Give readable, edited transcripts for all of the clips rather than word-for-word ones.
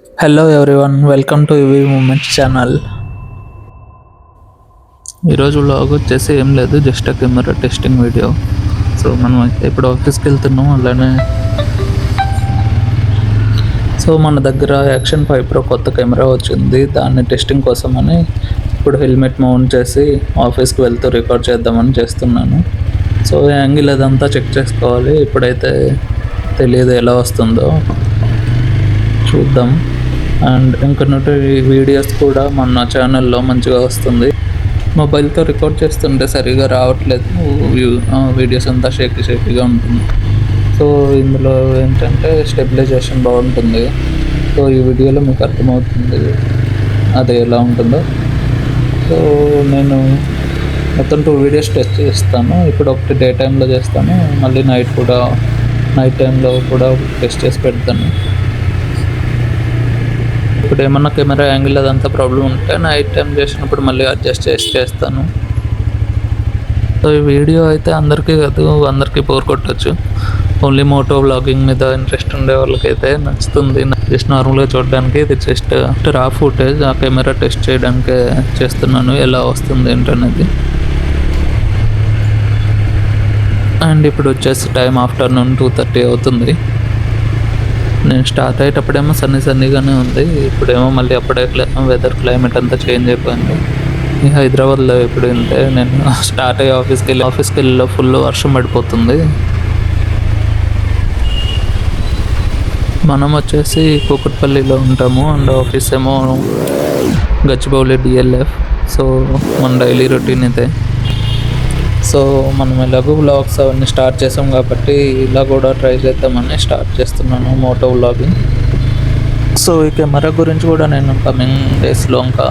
Hello everyone, welcome to ఇవి moments channel. ఈరోజు vlog వచ్చేసి ఏం లేదు, just camera testing video. So మనం అయితే ఇప్పుడు ఆఫీస్కి వెళ్తున్నాం. అలానే మన దగ్గర యాక్షన్ 5 Pro కొత్త కెమెరా వచ్చింది. దాన్ని టెస్టింగ్ కోసం అని ఇప్పుడు హెల్మెట్ మౌంట్ చేసి ఆఫీస్కి వెళ్తూ రికార్డ్ చేద్దామని చేస్తున్నాను. సో యాంగిల్ అదంతా చెక్ చేసుకోవాలి. ఇప్పుడైతే తెలియదు ఎలా వస్తుందో, చూద్దాం. అండ్ ఇంకొన్ని వీడియోస్ కూడా మన ఛానల్లో మంచిగా వస్తుంది. మొబైల్తో రికార్డ్ చేస్తుంటే సరిగా రావట్లేదు, వీడియోస్ అంతా షేకీగా ఉంటుంది. సో ఇందులో ఏంటంటే స్టెబిలైజేషన్ బాగుంటుంది. సో ఈ వీడియోలో మీకు అర్థమవుతుంది అది ఎలా ఉంటుందో. సో నేను మొత్తం 2 వీడియోస్ టెస్ట్ చేస్తాను. ఇప్పుడు ఒకటి డే టైంలో చేస్తాను, మళ్ళీ నైట్ టైంలో కూడా టెస్ట్ చేసి పెడతాను. ఇప్పుడు ఏమన్నా కెమెరా యాంగిల్ అదంతా ప్రాబ్లం ఉంటే నైట్ టైం చేసినప్పుడు మళ్ళీ అడ్జస్ట్ చేస్తాను. సో ఈ వీడియో అయితే అందరికీ బోర్ కొట్టచ్చు. ఓన్లీ మోటో వ్లాగింగ్ మీద ఇంట్రెస్ట్ ఉండే వాళ్ళకైతే నచ్చుతుంది. జస్ట్ నార్మల్గా చూడడానికి ఇది జస్ట్ రా ఫుటేజ్, ఆ కెమెరా టెస్ట్ చేయడానికే చేస్తున్నాను, ఎలా వస్తుంది ఏంటనేది. అండ్ ఇప్పుడు వచ్చేసి టైం ఆఫ్టర్నూన్ 2:30 అవుతుంది. నేను స్టార్ట్ అయ్యేటప్పుడేమో సన్నీగానే ఉంది. ఇప్పుడేమో మళ్ళీ అప్పుడే వెదర్ క్లైమేట్ అంతా చేంజ్ అయిపోయింది. ఈ హైదరాబాద్లో ఇప్పుడు అంటే నేను స్టార్ట్ అయ్యి ఆఫీస్కి వెళ్ళి ఫుల్ వర్షం పడిపోతుంది. మనం వచ్చేసి కూకట్పల్లిలో ఉంటాము అండ్ ఆఫీస్ ఏమో గచ్చిబౌలి DLF. సో మన డైలీ రొటీన్ ఇదే. సో మనం ఎలాగో వ్లాగ్స్ అవన్నీ స్టార్ట్ చేసాం కాబట్టి ఇలా కూడా ట్రై చేద్దామని స్టార్ట్ చేస్తున్నాను మోటో వ్లాగింగ్. సో ఈ కెమెరా గురించి కూడా నేను కమింగ్ డేస్లో ఇంకా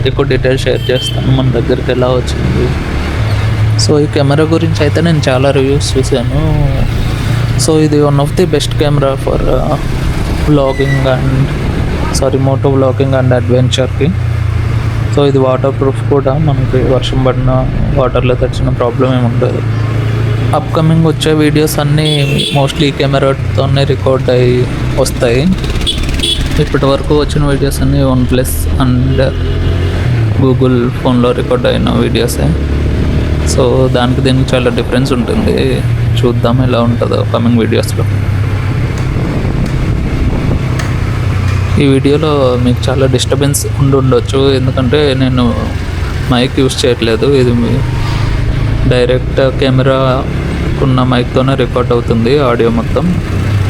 ఎక్కువ డీటెయిల్స్ షేర్ చేస్తాను, మన దగ్గరికి ఎలా వచ్చింది. సో ఈ కెమెరా గురించి అయితే నేను చాలా రివ్యూస్ చూశాను. సో ఇది one of the best camera for moto vlogging and అడ్వెంచర్కి. సో ఇది వాటర్ ప్రూఫ్ కూడా, మనకి వర్షం పడిన వాటర్లో తెచ్చిన ప్రాబ్లం ఏమి ఉండదు. అప్కమింగ్ వచ్చే వీడియోస్ అన్నీ మోస్ట్లీ కెమెరాతోనే రికార్డ్ అయ్యి వస్తాయి. ఇప్పటి వరకు వచ్చిన వీడియోస్ అన్నీ OnePlus అండ్ గూగుల్ ఫోన్లో రికార్డ్ అయిన వీడియోసే. సో దీనికి చాలా డిఫరెన్స్ ఉంటుంది. చూద్దాం ఎలా ఉంటుందో కమింగ్ వీడియోస్లో. ఈ వీడియోలో మీకు చాలా డిస్టర్బెన్స్ ఉండొచ్చు, ఎందుకంటే నేను మైక్ యూస్ చేయట్లేదు. ఇది డైరెక్ట్ కెమెరా ఉన్న మైక్తోనే రికార్డ్ అవుతుంది ఆడియో మొత్తం.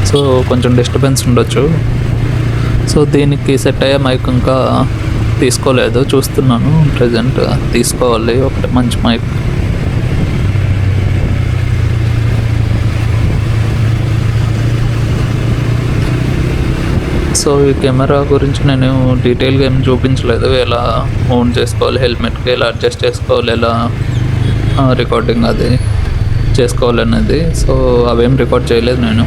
సో కొంచెం డిస్టర్బెన్స్ ఉండొచ్చు. సో దీనికి సెట్ అయ్యే మైక్ ఇంకా తీసుకోలేదు, చూస్తున్నాను. ప్రజెంట్ తీసుకోవాలి ఒకటి మంచి మైక్. సో ఈ కెమెరా గురించి నేను డీటెయిల్గా ఏం చూపించలేదు, ఎలా మౌంట్ చేసుకోవాలి హెల్మెట్కి, ఎలా అడ్జస్ట్ చేసుకోవాలి, ఎలా రికార్డింగ్ అది చేసుకోవాలనేది. సో అవేం రికార్డ్ చేయలేదు నేను.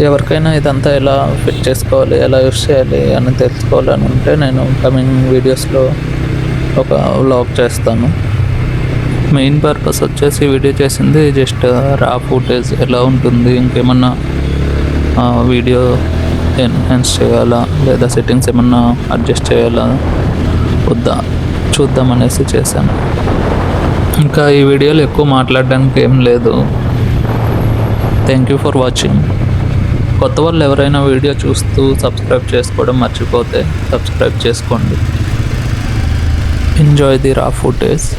ఎవరికైనా ఇదంతా ఎలా ఫిట్ చేసుకోవాలి, ఎలా యూస్ చేయాలి అని తెలుసుకోవాలని ఉంటే నేను కమింగ్ వీడియోస్లో ఒక వ్లాగ్ చేస్తాను. మెయిన్ పర్పస్ వచ్చేసి వీడియో చేసింది జస్ట్ రా ఫుటేజ్ ఎలా ఉంటుంది, ఇంకేమన్నా వీడియో ఎన్హాన్స్ చేయాలా లేదా సెట్టింగ్స్ ఏమన్నా అడ్జస్ట్ చేయాలా వద్దా చూద్దామనేసి చేశాను. ఇంకా ఈ వీడియోలో ఎక్కువ మాట్లాడడానికి ఏం లేదు. Thank you for watching. కొత్త వాళ్ళు ఎవరైనా వీడియో చూస్తూ సబ్స్క్రైబ్ చేసుకోవడం మర్చిపోతే సబ్స్క్రైబ్ చేసుకోండి. ఎంజాయ్ ది రా ఫుటేజ్.